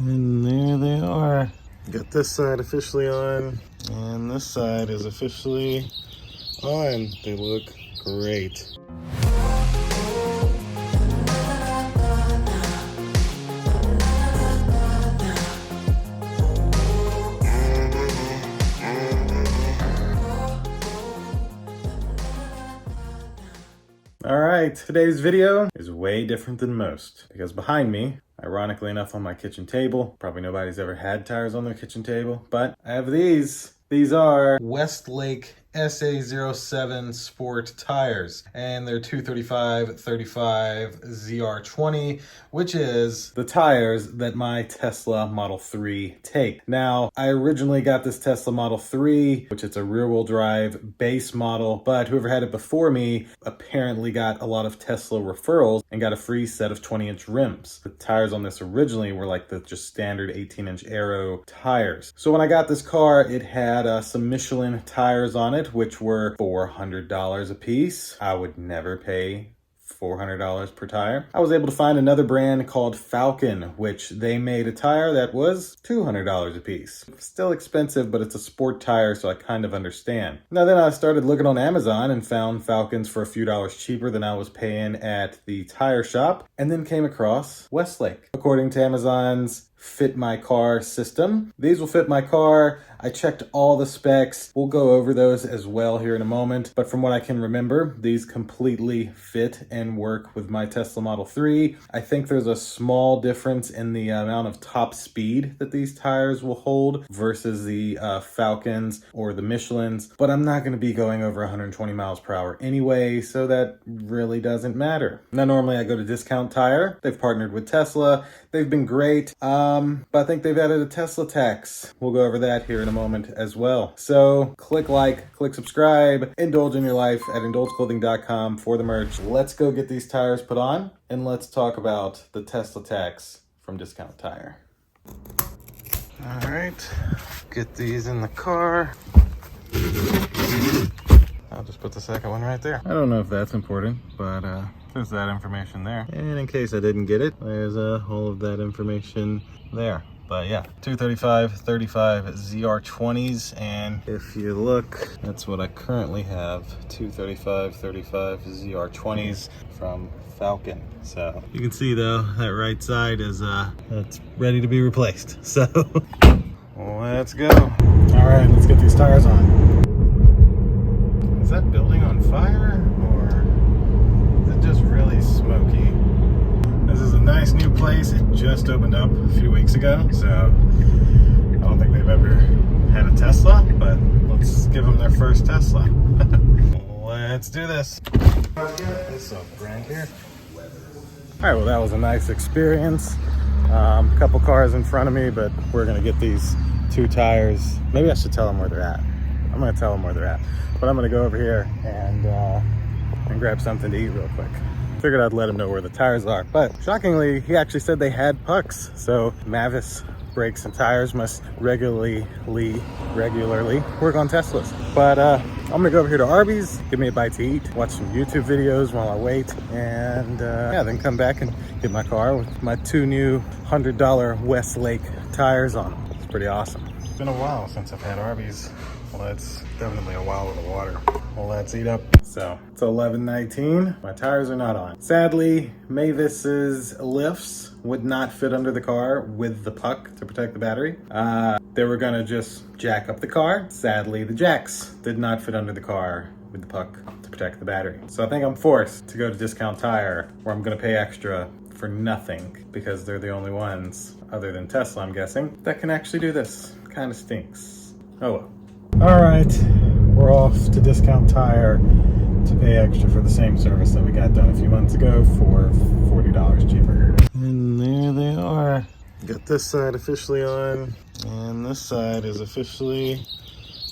And there they are. Got this side officially on, and this side is officially on. They look great. All right, today's video is way different than most because behind me, ironically enough on my kitchen table, probably nobody's ever had tires on their kitchen table, but I have these. These are WestLake SA07 Sport Tires, and they're 235/35 ZR20, which is the tires that my Tesla Model 3 take. Now, I originally got this Tesla Model 3, which it's a rear-wheel drive base model, but whoever had it before me apparently got a lot of Tesla referrals and got a free set of 20-inch rims. The tires on this originally were like the just standard 18-inch Aero tires. So when I got this car, it had some Michelin tires on it, which were $400 a piece. I would never pay $400 per tire. I was able to find another brand called Falcon, which they made a tire that was $200 a piece. Still expensive, but it's a sport tire, so I kind of understand. Now then I started looking on Amazon and found Falcons for a few dollars cheaper than I was paying at the tire shop, and then came across Westlake. According to Amazon's Fit My Car system, these will fit my car. I checked all the specs. We'll go over those as well here in a moment. But from what I can remember, these completely fit and work with my Tesla Model 3. I think there's a small difference in the amount of top speed that these tires will hold versus the Falcons or the Michelins. But I'm not going to be going over 120 miles per hour anyway, so that really doesn't matter. Now, normally I go to Discount Tire. They've partnered with Tesla. They've been great. But I think they've added a Tesla tax. We'll go over that here in a moment as well. So click like, click subscribe, indulge in your life at indulgeclothing.com for the merch. Let's go get these tires put on and let's talk about the Tesla tax from Discount Tire. All right, get these in the car. I'll just put the second one right there. I don't know if that's important, but there's that information there. And in case I didn't get it, there's all of that information there. But yeah, 235/35 ZR20s, and if you look, that's what I currently have, 235/35 ZR20s from Falcon. So you can see though, that right side is that's ready to be replaced. So let's go. All right, let's get these tires on. Is that building on fire, or is it just really smoky? This is a nice new place. It just opened up a few weeks ago, so I don't think they've ever had a Tesla, but let's give them their first Tesla. Let's do this. Let's get this up brand here. All right, well, that was a nice experience. A couple cars in front of me, but we're gonna get these two tires. Maybe I should tell them where they're at. I'm gonna tell them where they're at, but I'm gonna go over here and grab something to eat real quick. Figured I'd let him know where the tires are, but shockingly, he actually said they had pucks. So Mavis Brakes and Tires must regularly work on Teslas. But I'm gonna go over here to Arby's, give me a bite to eat, watch some YouTube videos while I wait, and yeah, then come back and get my car with my two new $100 Westlake tires on them. It's pretty awesome. It's been a while since I've had Arby's. Well, it's definitely a while with the water. Well, let's eat up. So it's 11:19. My tires are not on. Sadly, Mavis's lifts would not fit under the car with the puck to protect the battery. They were gonna just jack up the car. Sadly, the jacks did not fit under the car with the puck to protect the battery. So I think I'm forced to go to Discount Tire, where I'm gonna pay extra for nothing because they're the only ones, other than Tesla, I'm guessing, that can actually do this. Kind of stinks. Oh well. All right, we're off to Discount Tire to pay extra for the same service that we got done a few months ago for $40 cheaper. And there they are. Got this side officially on, and this side is officially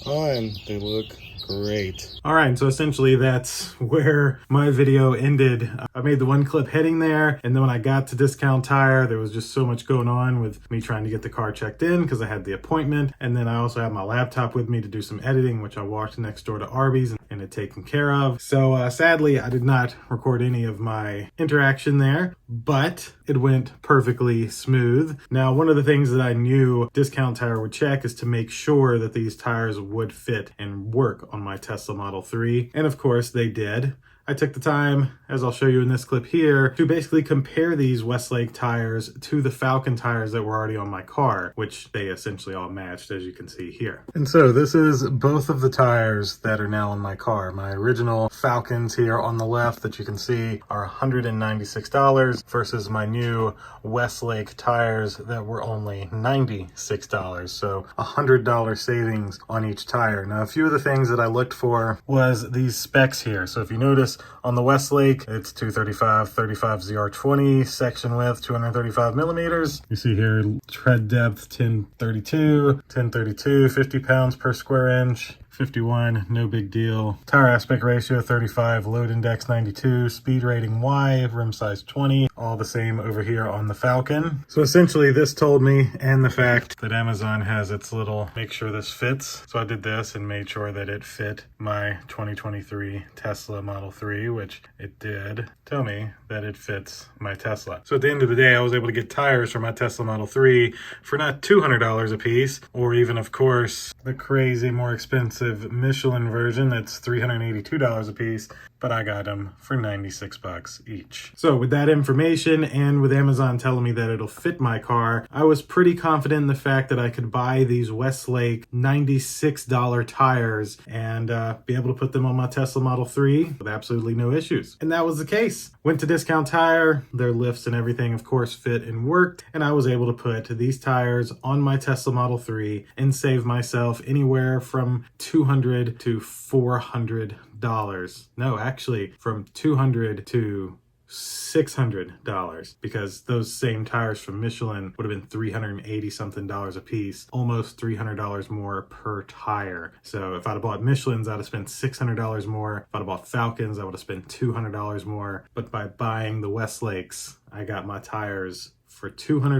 on. They look great. All right, so essentially that's where my video ended. I made the one clip heading there, and then when I got to Discount Tire, there was just so much going on with me trying to get the car checked in because I had the appointment, and then I also had my laptop with me to do some editing, which I walked next door to Arby's and it taken care of. So sadly, I did not record any of my interaction there, but it went perfectly smooth. Now, one of the things that I knew Discount Tire would check is to make sure that these tires would fit and work on my Tesla Model 3. And of course they did. I took the time, as I'll show you in this clip here, to basically compare these WestLake tires to the Falcon tires that were already on my car, which they essentially all matched, as you can see here. And so this is both of the tires that are now on my car. My original Falcons here on the left that you can see are $196 versus my new WestLake tires that were only $96. So $100 savings on each tire. Now, a few of the things that I looked for was these specs here. So if you notice, on the WestLake, it's 235 35 ZR20, section width 235 millimeters. You see here tread depth 1032, 50 pounds per square inch. 51, no big deal. Tire aspect ratio 35, load index 92, speed rating Y, rim size 20, all the same over here on the Falcon. So essentially this told me, and the fact that Amazon has its little make sure this fits. So I did this and made sure that it fit my 2023 Tesla Model 3, which it did tell me that it fits my Tesla. So at the end of the day, I was able to get tires for my Tesla Model 3 for not $200 a piece, or even, of course, the crazy more expensive Michelin version that's $382 a piece, but I got them for 96 bucks each. So with that information and with Amazon telling me that it'll fit my car, I was pretty confident in the fact that I could buy these WestLake $96 tires and be able to put them on my Tesla Model 3 with absolutely no issues. And that was the case. Went to Discount Tire, their lifts and everything of course fit and worked, and I was able to put these tires on my Tesla Model 3 and save myself anywhere from $200 to $400. No, actually from $200 to $600, because those same tires from Michelin would have been $380 something a piece, almost $300 more per tire. So if I'd have bought Michelins, I'd have spent $600 more. If I'd have bought Falcons, I would have spent $200 more. But by buying the WestLakes, I got my tires for $200,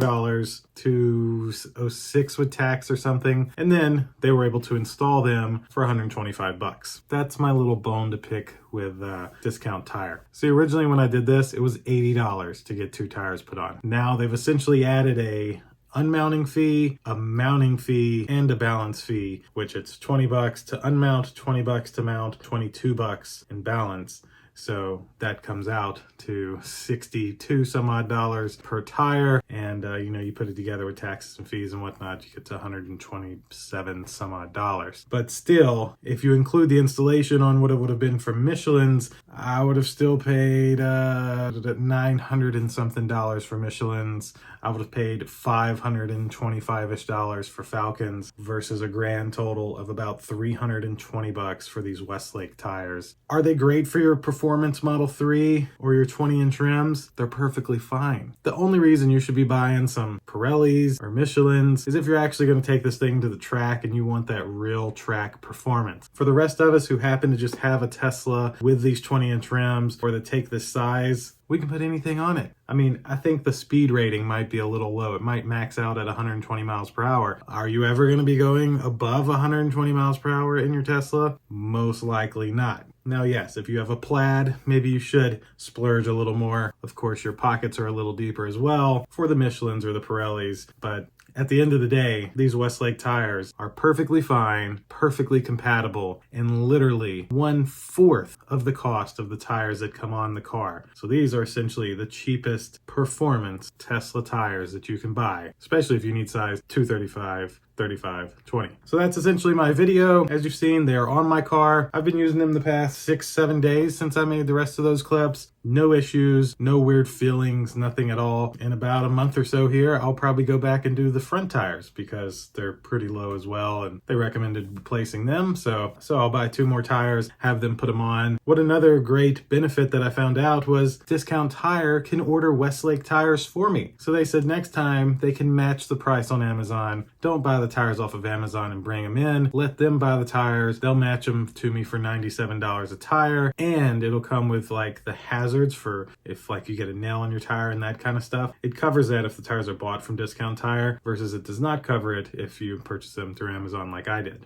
$206 with tax or something, and then they were able to install them for 125 bucks. That's my little bone to pick with Discount Tire. See, originally when I did this, it was $80 to get 2 tires put on. Now they've essentially added a unmounting fee, a mounting fee, and a balance fee, which it's 20 bucks to unmount, 20 bucks to mount, 22 bucks in balance. So that comes out to 62 some odd dollars per tire. And, you put it together with taxes and fees and whatnot, you get to 127 some odd dollars. But still, if you include the installation on what it would have been for Michelin's, I would have still paid $900 and something for Michelin's. I would have paid $525-ish for Falcons versus a grand total of about 320 bucks for these WestLake tires. Are they great for your performance Model 3 or your 20-inch rims? They're perfectly fine. The only reason you should be buying some Pirellis or Michelin's is if you're actually going to take this thing to the track and you want that real track performance. For the rest of us who happen to just have a Tesla with these 20-inch rims or that take this size, we can put anything on it. I mean, I think the speed rating might be a little low. It might max out at 120 miles per hour. Are you ever going to be going above 120 miles per hour in your Tesla? Most likely not. Now, yes, if you have a Plaid, maybe you should splurge a little more. Of course, your pockets are a little deeper as well for the Michelins or the Pirellis, but at the end of the day, these WestLake tires are perfectly fine, perfectly compatible, and literally 1/4 of the cost of the tires that come on the car. So these are essentially the cheapest performance Tesla tires that you can buy, especially if you need size 235, 35, 20. So that's essentially my video. As you've seen, they are on my car. I've been using them the past 6-7 days since I made the rest of those clips. No issues, no weird feelings, nothing at all. In about a month or so here, I'll probably go back and do the front tires because they're pretty low as well and they recommended replacing them. So I'll buy 2 more tires, have them put them on. What another great benefit that I found out was Discount Tire can order WestLake tires for me. So they said next time they can match the price on Amazon. Don't buy the tires off of Amazon and bring them in. Let them buy the tires. They'll match them to me for $97 a tire, and it'll come with like the hazards for if like you get a nail on your tire and that kind of stuff. It covers that if the tires are bought from Discount Tire versus it does not cover it if you purchase them through Amazon like I did.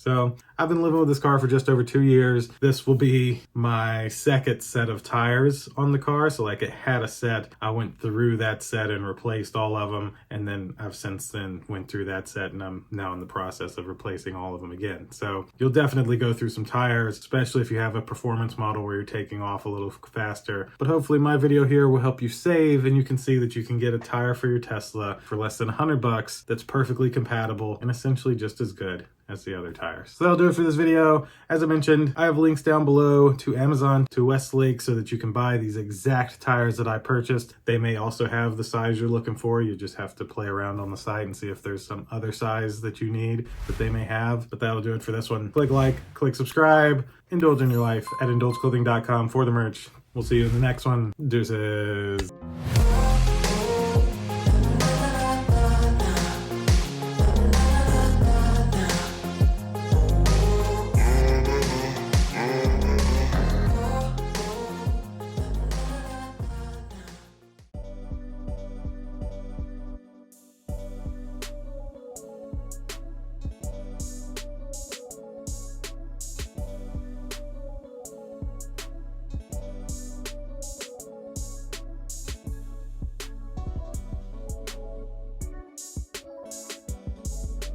So I've been living with this car for just over 2 years. This will be my second set of tires on the car. So like it had a set, I went through that set and replaced all of them. And then I've since then went through that set and I'm now in the process of replacing all of them again. So you'll definitely go through some tires, especially if you have a performance model where you're taking off a little faster. But hopefully my video here will help you save, and you can see that you can get a tire for your Tesla for less than $100 that's perfectly compatible and essentially just as good as the other tires. So that'll do it for this video. As I mentioned, I have links down below to Amazon, to Westlake, so that you can buy these exact tires that I purchased. They may also have the size you're looking for. You just have to play around on the site and see if there's some other size that you need that they may have. But that'll do it for this one. Click like, click subscribe, indulge in your life at indulgeclothing.com for the merch. We'll see you in the next one. Deuces.